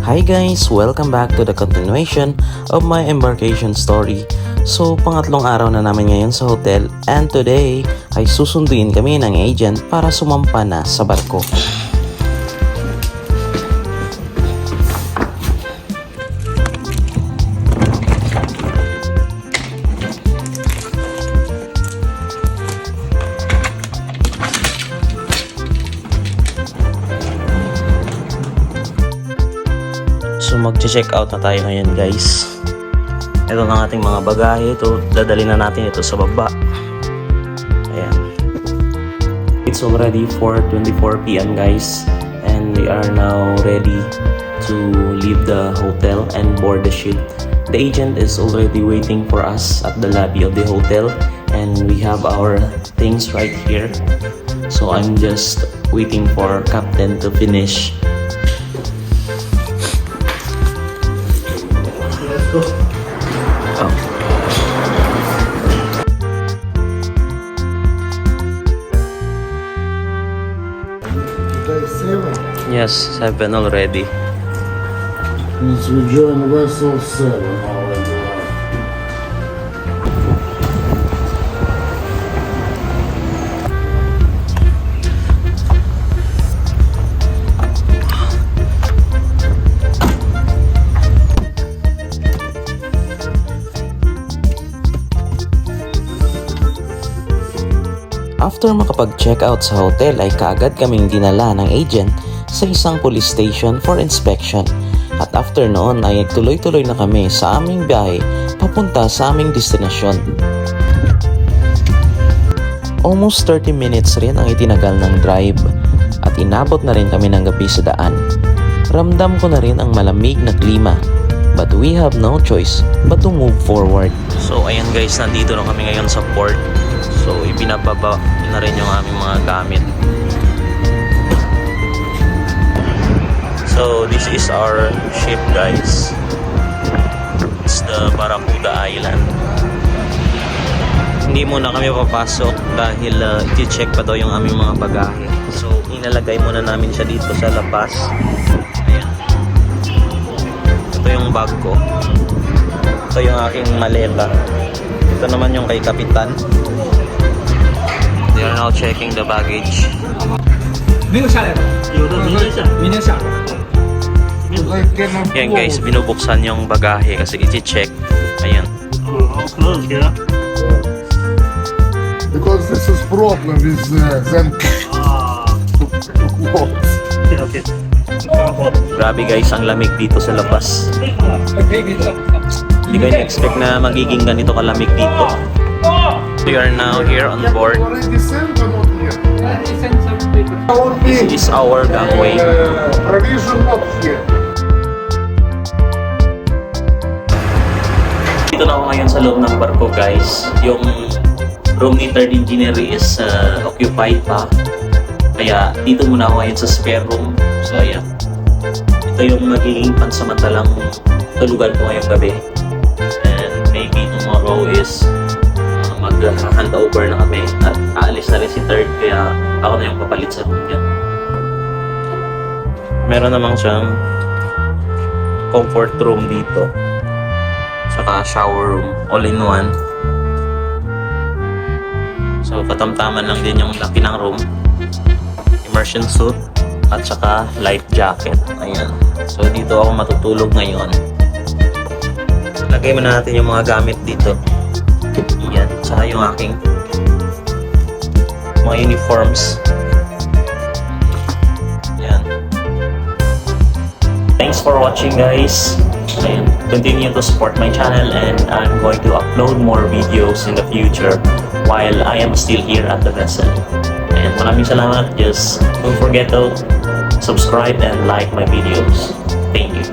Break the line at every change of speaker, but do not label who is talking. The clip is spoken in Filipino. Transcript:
Hi guys! Welcome back to the continuation of my embarkation story. So, pangatlong araw na namin ngayon sa hotel and today ay susunduin kami ng agent para sumampa na sa barko. So mag-check out na tayo ngayon guys. Ito lang ating mga bagahe. Ito, dadali na natin ito sa baba. Ayan. It's already 4:24 PM guys. And we are now ready to leave the hotel and board the ship. The agent is already waiting for us at the lobby of the hotel. And we have our things right here. So I'm just waiting for Captain to finish. Oh. Yes, 7 already.
Means we join vessel 7 already.
After makapag-check out sa hotel ay kaagad kaming dinala ng agent sa isang police station for inspection. At after noon ay tuloy-tuloy na kami sa aming biyahe papunta sa aming destinasyon. Almost 30 minutes rin ang itinagal ng drive at inabot na rin kami ng gabi sa daan. Ramdam ko na rin ang malamig na klima but we have no choice but to move forward. So ayan guys, nandito na kami ngayon sa port. So ibinababa na rin yung aming mga gamit. So this is our ship guys. It's the Barracuda Island. Hindi muna kami papasok dahil i-check pa daw yung aming mga bagahe. So inalagay muna namin siya dito sa labas. Ayan. Ito yung bag ko. Ito yung aking maleta. Ito naman yung kay Kapitan. They are now checking the baggage.
没有下来的，有的明天下，明天下。
Yan guys, binubuksan yung bagahe kasi i-check. Ayan.
Because this is problem with them clothes.
Grabe guys, ang lamig dito sa labas. Hindi kayo na-expect na magiging ganito kalamig dito. We are now here on board.
Already sent or not yet?
This is our gangway.
Provision not here.
Dito na ako ngayon sa loob ng barko guys. Yung room ni third engineer is occupied pa. Kaya dito muna ako ngayon sa spare room. So ayan. Ito yung magiging pansamantalang tulugan ko ngayong gabi. And maybe tomorrow is mag-handover na kami at aalis na rin si third. Kaya ako na yung papalit sa room niya. Meron namang siyang comfort room dito. Saka shower room, all in one. So katamtaman lang din yung laki ng room. Immersion suit at saka life jacket. Ayan. So dito ako matutulog ngayon. Lagay muna natin yung mga gamit dito. Ayan. Saka yung aking mga uniforms. Ayan. Thanks for watching guys. Ayan. Continue to support my channel and I'm going to upload more videos in the future while I am still here at the vessel. And maraming salamat. Just don't forget to subscribe and like my videos. Thank you.